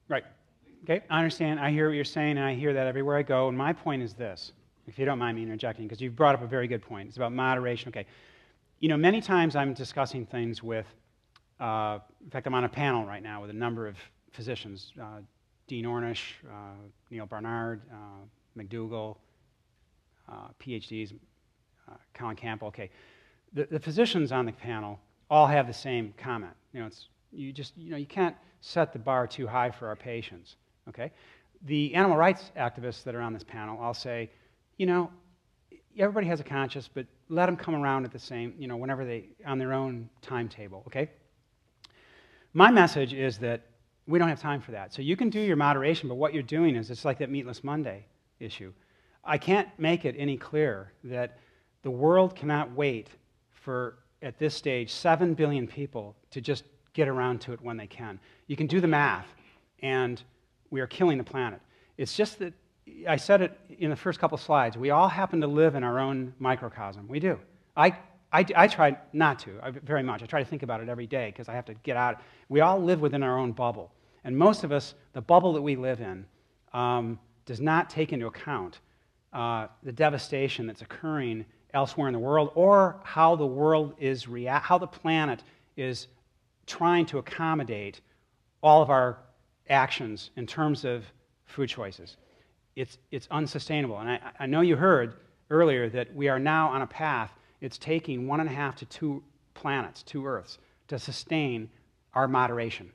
Right. Okay, I understand. I hear what you're saying, and I hear that everywhere I go. And my point is this, if you don't mind me interjecting, because you've brought up a very good point. It's about moderation. Okay. You know, many times I'm discussing things with, in fact, I'm on a panel right now with a number of physicians, Dean Ornish, Neil Barnard, McDougall, PhDs, Colin Campbell. Okay, the physicians on the panel all have the same comment. You know, you can't set the bar too high for our patients. Okay, the animal rights activists that are on this panel all say, you know, everybody has a conscience, but let them come around at the same, you know, whenever they on their own timetable. Okay. My message is that we don't have time for that. So you can do your moderation, but what you're doing is it's like that Meatless Monday issue. I can't make it any clearer that the world cannot wait for, at this stage, 7 billion people to just get around to it when they can. You can do the math, and we are killing the planet. It's just that, I said it in the first couple slides, we all happen to live in our own microcosm. We do. I try not to, very much. I try to think about it every day because I have to get out. We all live within our own bubble. And most of us, the bubble that we live in does not take into account the devastation that's occurring elsewhere in the world, or how the world is how the planet is trying to accommodate all of our actions in terms of food choices. It's unsustainable. And I know you heard earlier that we are now on a path. It's taking 1.5 to 2 planets, 2 Earths, to sustain our moderation.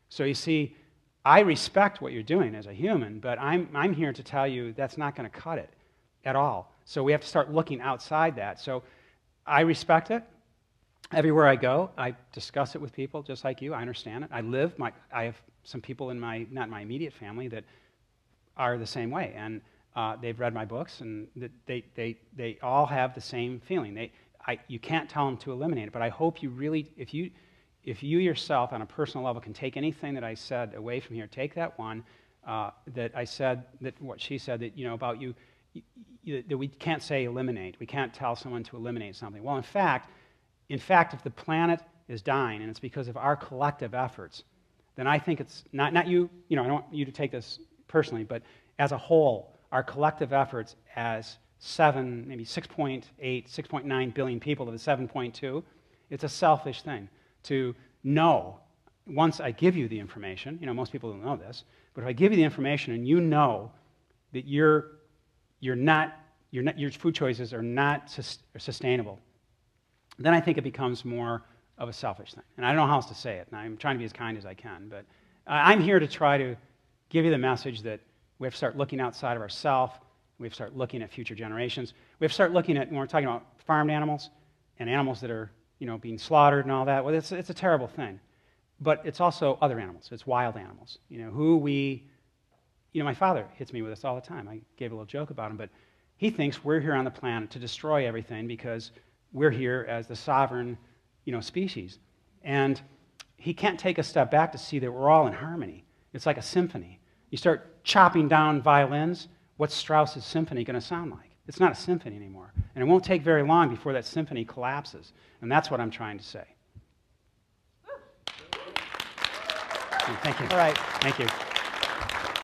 So you see, I respect what you're doing as a human, but I'm here to tell you that's not going to cut it at all. So we have to start looking outside that. So I respect it. Everywhere I go, I discuss it with people just like you. I understand it. I have some people in not my immediate family that are the same way, and they've read my books, and they all have the same feeling. You can't tell them to eliminate it, but I hope you really, if you yourself on a personal level can take anything that I said away from here, take that one that I said, that what she said, that, you know, about you, that we can't say eliminate. We can't tell someone to eliminate something. Well, in fact, if the planet is dying and it's because of our collective efforts, then I think it's not you, you know, I don't want you to take this personally, but as a whole, our collective efforts as 6.8, 6.9 billion people to the 7.2, it's a selfish thing to know, once I give you the information, you know, most people don't know this, but if I give you the information and you know that your food choices are not sustainable, then I think it becomes more of a selfish thing. And I don't know how else to say it, and I'm trying to be as kind as I can, but I'm here to try to give you the message that we have to start looking outside of ourselves. We have to start looking at future generations. We have to start looking at, when we're talking about farmed animals and animals that are, you know, being slaughtered and all that, well, it's a terrible thing. But it's also other animals. It's wild animals, you know, my father hits me with this all the time. I gave a little joke about him, but he thinks we're here on the planet to destroy everything because we're here as the sovereign, you know, species. And he can't take a step back to see that we're all in harmony. It's like a symphony. You start chopping down violins, what's Strauss's symphony going to sound like? It's not a symphony anymore. And it won't take very long before that symphony collapses. And that's what I'm trying to say. Thank you. All right. Thank you.